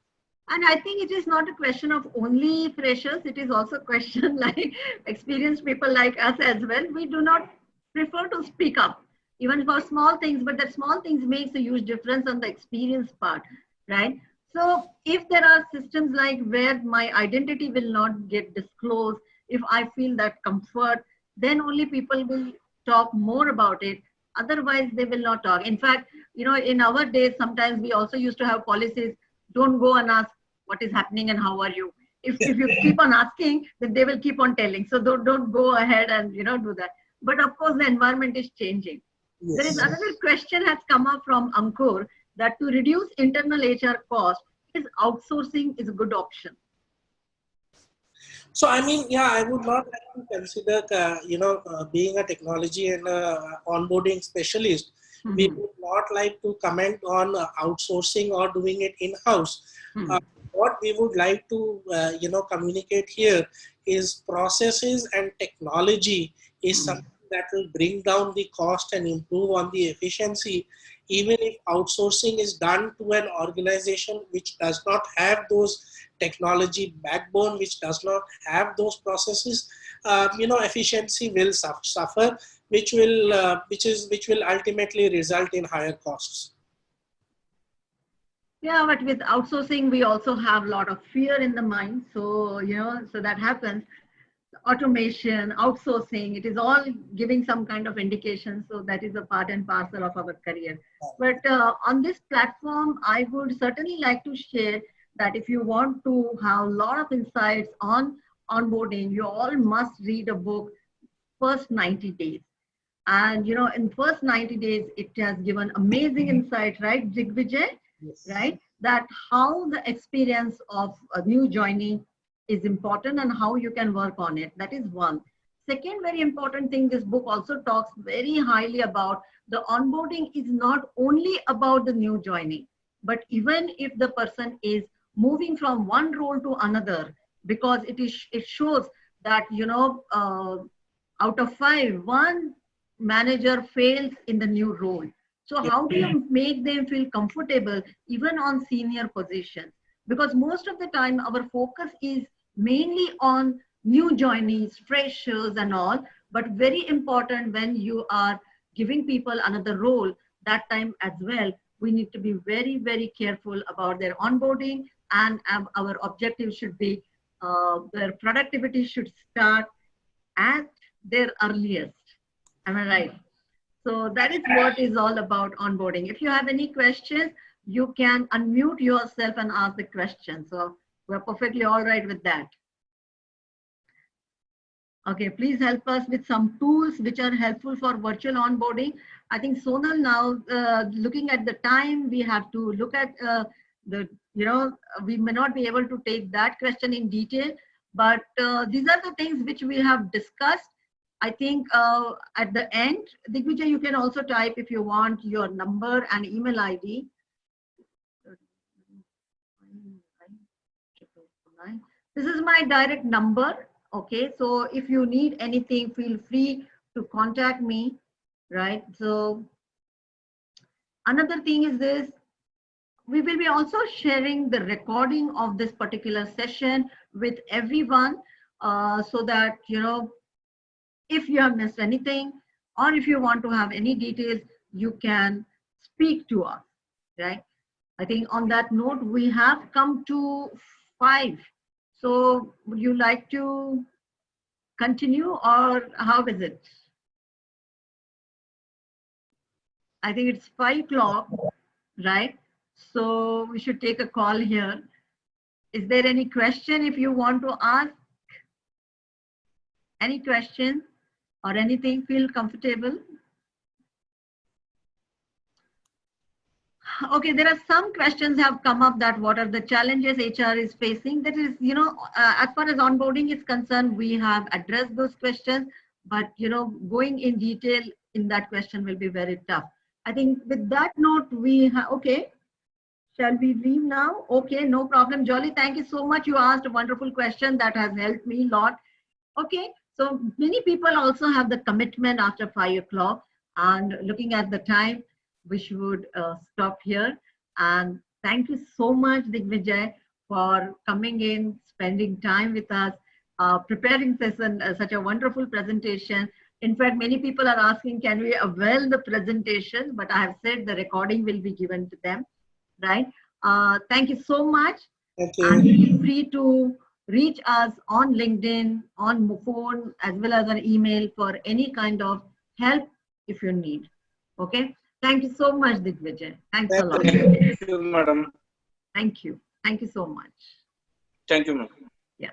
And I think it is not a question of only freshers. It is also a question like experienced people like us as well. We do not prefer to speak up, even for small things, but that small things makes a huge difference on the experience part, right? So if there are systems like where my identity will not get disclosed, if I feel that comfort, then only people will talk more about it. Otherwise, they will not talk. In fact, in our days, sometimes we also used to have policies, don't go and ask what is happening and how are you. If you keep on asking, then they will keep on telling. So don't go ahead and do that. But of course, the environment is changing. There is Yes. another question has come up from Ankur that to reduce internal HR cost, is outsourcing is a good option. So I mean, yeah, I would not like to consider, being a technology and onboarding specialist. We Mhm. would not like to comment on outsourcing or doing it in house. Uh, Mhm. what we would like to, communicate here is processes and technology is Mhm. something that will bring down the cost and improve on the efficiency. Even if outsourcing is done to an organization which does not have those technology backbone, which does not have those processes, efficiency will suffer, which will ultimately result in higher costs. Yeah, but with outsourcing, we also have a lot of fear in the mind. So, so that happens. Automation, outsourcing, it is all giving some kind of indication. So that is a part and parcel of our career. But on this platform, I would certainly like to share that if you want to have a lot of insights on onboarding, you all must read a book, First 90 Days. And in first 90 days, it has given amazing insight, right, Jigvijay? Yes. Right? That how the experience of a new joining is important and how you can work on it. That is one. Second, very important thing, this book also talks very highly about the onboarding is not only about the new joining, but even if the person is moving from one role to another, because it shows that, out of 5, 1 manager fails in the new role. So how do you make them feel comfortable even on senior positions? Because most of the time our focus is mainly on new joinees, freshers and all, but very important when you are giving people another role, that time as well, we need to be very, very careful about their onboarding, and our objective should be their productivity should start at their earliest. Am I right? So that is what is all about onboarding. If you have any questions, you can unmute yourself and ask the question. So we're perfectly all right with that. Okay, please help us with some tools which are helpful for virtual onboarding. I think Sonal, now looking at the time, we have to look at we may not be able to take that question in detail, but these are the things which we have discussed. I think at the end, Digvijay, you can also type if you want your number and email ID. This is my direct number. Okay, so if you need anything, feel free to contact me, right? So another thing is this, we will be also sharing the recording of this particular session with everyone, so that, if you have missed anything or if you want to have any details, you can speak to us, right? I think on that note, we have come to 5. So would you like to continue or how is it? I think it's 5 o'clock, right? So we should take a call here. Is there any question if you want to ask? Any question or anything, feel comfortable? Okay, there are some questions have come up that what are the challenges HR is facing. That is, as far as onboarding is concerned, we have addressed those questions, but, going in detail in that question will be very tough. I think with that note, we have, okay, shall we leave now? Okay, no problem. Jolly, thank you so much. You asked a wonderful question that has helped me a lot. Okay, so many people also have the commitment after 5 o'clock, and looking at the time, we should stop here. And thank you so much, Digvijay, for coming in, spending time with us, preparing such a wonderful presentation. In fact, many people are asking, can we avail the presentation? But I have said the recording will be given to them, right? Thank you so much. Thank you. And feel free to reach us on LinkedIn, on phone, as well as an email for any kind of help if you need. Okay. Thank you so much, Digvijay. Thanks a lot. Thank you, madam. Thank you. Thank you so much. Thank you, ma'am. Yeah.